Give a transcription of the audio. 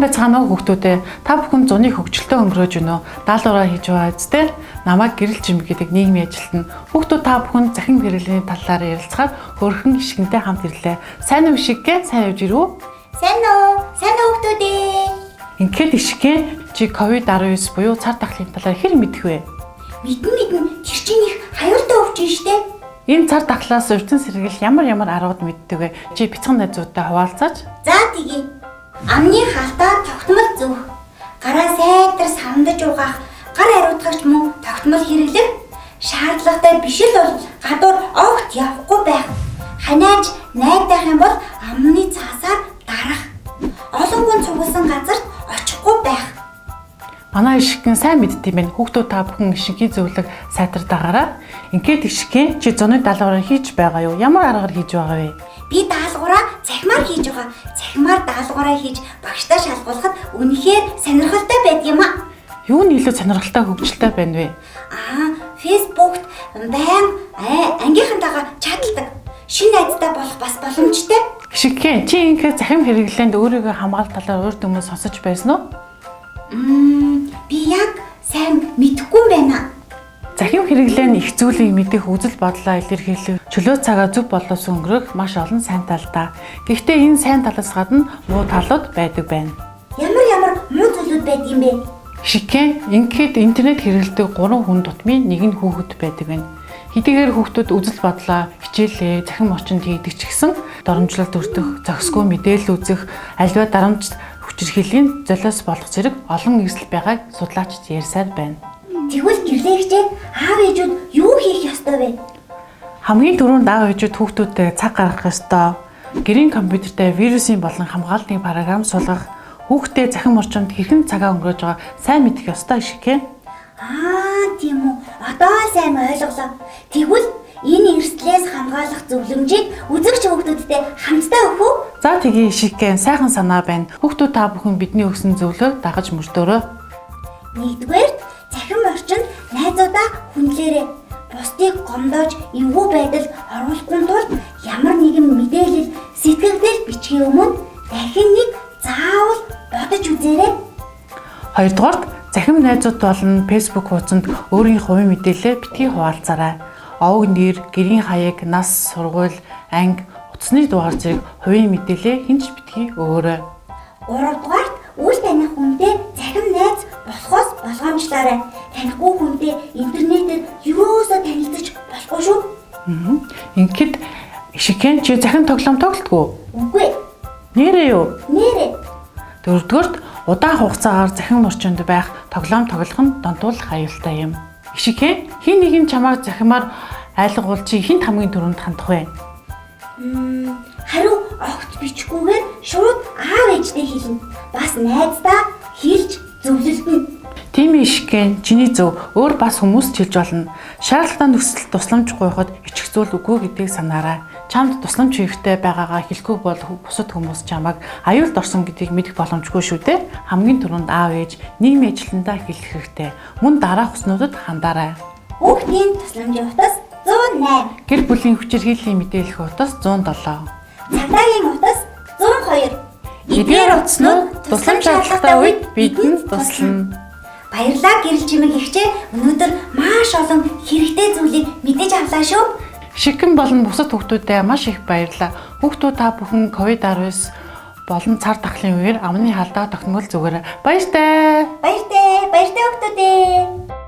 байцгаана уу хүүхдүүдээ. Та бүхэн зуны хөгжилтэй өнгөрөөж гинөө. Даалгавраа хийж байгаа үсттэй. Намайг гэрэл чимэг гэдэг нийгмийн ажилтан. Хүүхдүүд та бүхэн захин хэрэглээний талаар ярилцахаар хөрхөн ишгэнтэй хамт ирлээ. Сайн уу Ишгэ? Сайн явж ирв үү? Сайн уу? Сайн уу хүүхдүүдээ? Ингээд Ишгэ чи COVID-19 буюу цар тахлын талаар хэр мэдэх вэ? Мэдэн. Тэр чинь их аюултай өвчин штэ. Энэ цар тахлаас урьдчилан сэргийл ямар аргууд мэддэг вэ? Чи бяцхан найзуудтай хуваалцаач. За тэгье. Амны халтаа тогтмол зүүх. Гараа сайтар сандаж угаах, гар хариуцагч мөн тогтмол хэрэглэх. Шаардлагатай биш л бол гадуур огт явахгүй байх. Ханиач найдах юм бол амны цаасаар дарах. Олон хүн цугласан газарт очихгүй байх. Манай Ишгэн сайн мэддэм байх. Хүүхдүүд та бүхэн Ишгийн зөвлөг сайтар дагаараа. Ингээд Ишгэн чи зуны даалгавраа хийж байгаа юу? Ямар аргаар хийж байгаа вэ? Би даалгавраа цахимаар хийж байгаа. Цахимаар даалгавраа хийж багштай шалгуулахад үнэхээр сонирхолтой байдаг юм а. Юу нь илүү сонирхолтой хөгжилтэй байна вэ? Фэйсбүүкт баян ангийнхантайгаа чаталдаг. Шинэ найзтай болох бас боломжтой. Ишгэн чи ингээд захим хэрэглээнд өөрийгөө хамгаалах талаар урд өмнө сонсож байсан уу? Би яг сайн мэдэхгүй байна. Захим хэрэглээ нь их зүйлийг мэдэх үзэл бодлоо илэрхийлэх, чөлөө цагаа зөв болоос өнгөрөх маш олон сайн талтай. Гэхдээ энэ сайн талаас гадна муу талууд байдаг байна. Ямар муу зүйлүүд байдаг юм бэ? Ишгэн ингээд интернет хэрэглэдэг 3 хүн тутмын нэг нь хүүхэд байдаг байна. Хэдийгээр хүүхдүүд үзэл бодлоо хичээлээ захим орчинд хийдэг ч гэсэн доромжлолт өртөх, зохисгүй мэдээлэл үзэх, аливаа дарамт хүчирхийллийн золиос болох зэрэг олон эрсдэл байгааг судлаачид ярьсаар байна. Тэгвэл гэрлэгчээ аав ээжүүд юу хийх ёстой вэ? Хамгийн түрүүнд аав ээжүүд хүүхдүүдэд цаг гаргах ёстой. Гэрийн компьютертэй вирусын болон хамгаалтын програм суулгах, хүүхдээ захим орчинд хэрхэн цагаа өнгөрөөж байгааг сайн мэдэх ёстой Ишгэн. Тийм үү. Одоо сайн ойлголоо. Тэгвэл энэ эрсдлээс хамгаалах зөвлөмжийг үзэгч хүүхдүүдтэй хамтдаа өгөх үү? За тэгье Ишгэн, сайхан санаа байна. Хүүхдүүд та бүхэн бидний өгсөн зөвлөгөөг дагаж мөрдөөрөө. Нэгдүгээр, захим орчинд найзуудаа хүндлээрэй. Бусдыг гомдоож эвгүй байдал оруулахгүй тулд ямар нэгэн мэдээлэл сэтгэгдэл бичгийн өмнө дахин нэг заавал бодож үзээрэй. Хоёрдугаарт захим найзууд болон Facebook хуудсанд өөрийн хувийн мэдээлэл битгий хуваалцаарай. Овог нэр, гэрийн хаяг, нас, сургууль, анги, утасны дугаар зэрэг хувийн мэдээлэл хинч битгий өгөөрэй. Гуравдугаарт үл таних хүнтэй захим найз болохоос болгоомжлоорой. Танихгүй хүнтэй интернетээр юусоо танилцаж болохгүй шүү. Ингээд Ишгэн чи захин тоглоом тоглодгоо? Үгүй. Нэрээ юу? Нэрээ. Дөрөвдүгээрт удаан хугацаагаар захим орчинд байх тоглоом тоглох нь донтуулах аюултай юм. Ишгэн хин нэгэн чамайг захимаар айлгуул чи хинт хамгийн түрүүнд хандах вэ? Хариу огт бичгүйгээр шууд аав ээжтэй хэлнэ. Бас найздаа хэлж зөвлөлдөнө. Тийм Ишгэн, чиний зөв. Өөр бас хүмүүст хэлж болно. Шаардлагатай нөхцөлд тусламж гуйхад ичих зүйл үгүй гэдгийг санаарай. Чамд тусламж хийхтэй байгаагаа хэлэхгүй бол бусад хүмүүс чамайг аюулд орсон гэдгийг мэдэх боломжгүй шүү дээ. Хамгийн түрүүнд аав ээж нийгмийн ажилтнаа хэлэх хэрэгтэй. Мөн дараах хуснуудад хандаарай. Хүүхдийн тусламжийн утас 108. Гэр бүлийн хүчирхийллийн мэдээлэх утас 107. Цагдаагийн утас 102. Эдгээр утаснууд тусламж шаардлагатай үед бидэнд туслана. Баярлалаа гэрэл чимэг ихчээ. Өнөөдөр маш олон хэрэгтэй зүйлийг мэдэж авлаа шүү. Ишгэн болон бусад хүүхдүүдэд маш их баярлалаа. Хүүхдүүд та бүхэн COVID-19 болон цар тахлын үеэр амны халдаа тогтмол зүгээрэй. Баяртай. Баяртай хүүхдүүдээ.